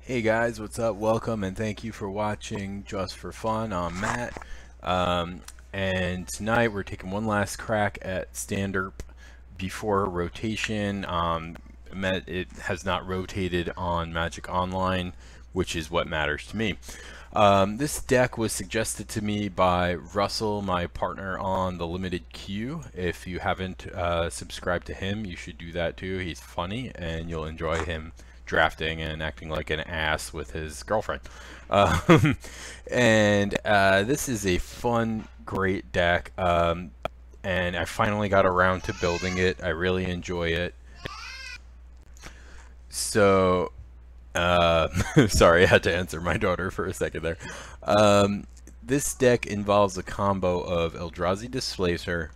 Hey guys, what's up? Welcome and thank you for watching Just for Fun. I'm Matt, and tonight we're taking one last crack at Standard before rotation. It has not rotated on Magic Online, which is what matters to me. This deck was suggested to me by Russell, my partner on the Limited Queue. If you haven't subscribed to him, you should do that too. He's funny and you'll enjoy him drafting and acting like an ass with his girlfriend. And this is a fun, great deck. And I finally got around to building it. I really enjoy it. So, sorry, I had to answer my daughter for a second there. This deck involves a combo of Eldrazi Displacer,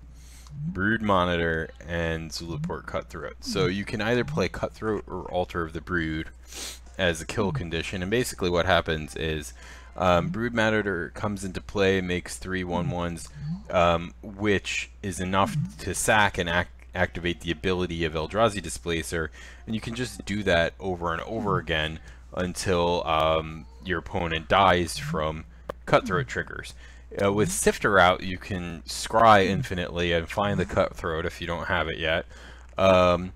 Brood Monitor, and Zulaport Cutthroat. So you can either play Cutthroat or Altar of the Brood as a kill condition, and basically what happens is Brood Monitor comes into play, makes 3 1/1s, which is enough to sack and activate the ability of Eldrazi Displacer, and you can just do that over and over again until your opponent dies from Cutthroat triggers. With Sifter out, you can scry infinitely and find the Cutthroat if you don't have it yet. And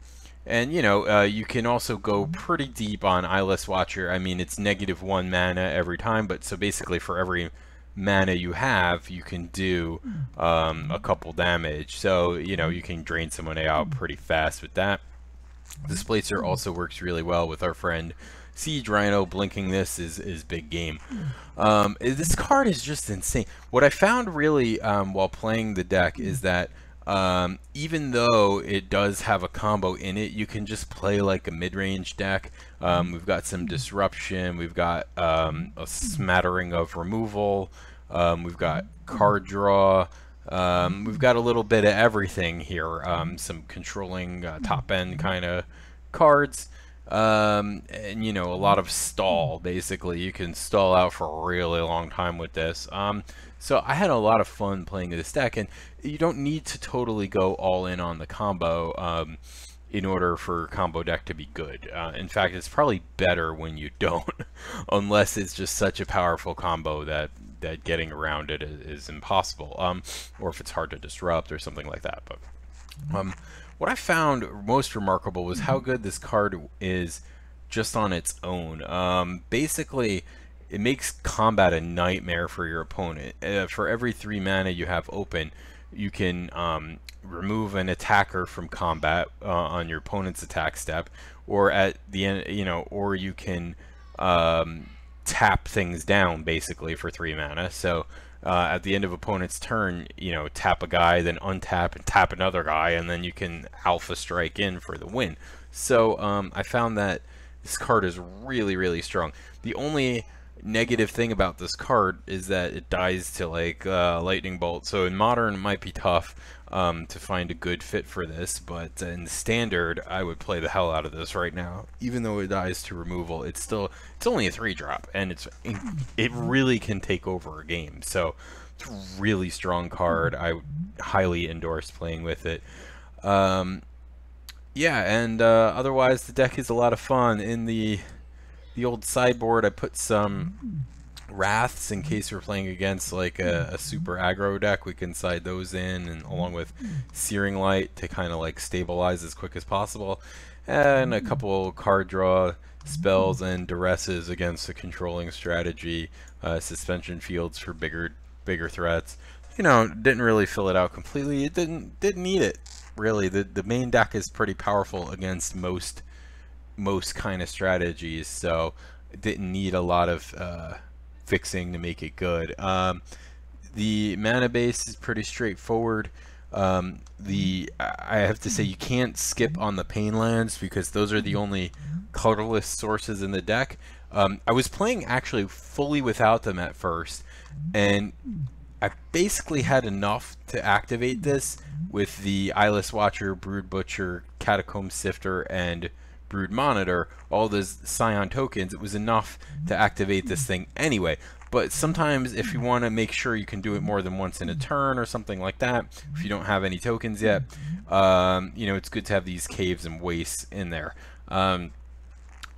you can also go pretty deep on Eyeless Watcher. I mean, it's -1 mana every time, but so basically for every mana you have, you can do a couple damage. So, you can drain someone out pretty fast with that. Displacer also works really well with our friend Siege Rhino. Blinking this is big game. This card is just insane. What I found really while playing the deck is that even though it does have a combo in it, you can just play like a mid-range deck. We've got some disruption, we've got a smattering of removal, we've got card draw, we've got a little bit of everything here. Some controlling top end kind of cards, and a lot of stall. Basically, you can stall out for a really long time with this. So I had a lot of fun playing this deck, and you don't need to totally go all in on the combo in order for combo deck to be good. In fact, it's probably better when you don't, unless it's just such a powerful combo that getting around it is impossible, or if it's hard to disrupt or something like that. But what I found most remarkable was how good this card is just on its own. Basically, it makes combat a nightmare for your opponent. For every 3 mana you have open, you can remove an attacker from combat on your opponent's attack step, or at the end, or you can tap things down basically for 3 mana. So at the end of opponent's turn, tap a guy, then untap and tap another guy, and then you can alpha strike in for the win. So I found that this card is really, really strong. The only negative thing about this card is that it dies to like lightning bolt. So in modern it might be tough to find a good fit for this, but in standard I would play the hell out of this right now. Even though it dies to removal, it's only a 3-drop, and it really can take over a game. So it's a really strong card. I would highly endorse playing with it. Yeah, and otherwise the deck is a lot of fun. In the old sideboard, I put some Wraths in case we're playing against like a super aggro deck. We can side those in, and along with Searing Light to kind of like stabilize as quick as possible, and a couple card draw spells and duresses against a controlling strategy, suspension fields for bigger threats. Didn't really fill it out completely. It didn't need it really. The main deck is pretty powerful against most kind of strategies, so it didn't need a lot of fixing to make it good. The mana base is pretty straightforward. I have to say, you can't skip on the pain lands because those are the only colorless sources in the deck. I was playing actually fully without them at first, and I basically had enough to activate this with the Eyeless Watcher, Brood Butcher, Catacomb Sifter, and Brood Monitor, all those Scion tokens. It was enough to activate this thing anyway. But sometimes if you want to make sure you can do it more than once in a turn or something like that, if you don't have any tokens yet, it's good to have these caves and wastes in there.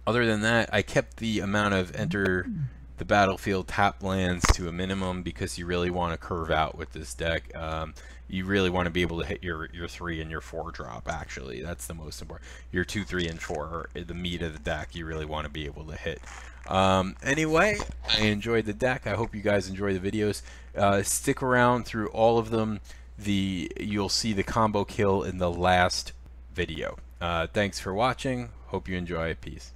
Other than that, I kept the amount of enter the battlefield tap lands to a minimum because you really want to curve out with this deck. You really want to be able to hit your 3 and your 4 drop, actually. That's the most important. Your 2, 3, and 4 are the meat of the deck. You really want to be able to hit. Anyway, I enjoyed the deck. I hope you guys enjoy the videos. Stick around through all of them. You'll see the combo kill in the last video. Thanks for watching. Hope you enjoy. Peace.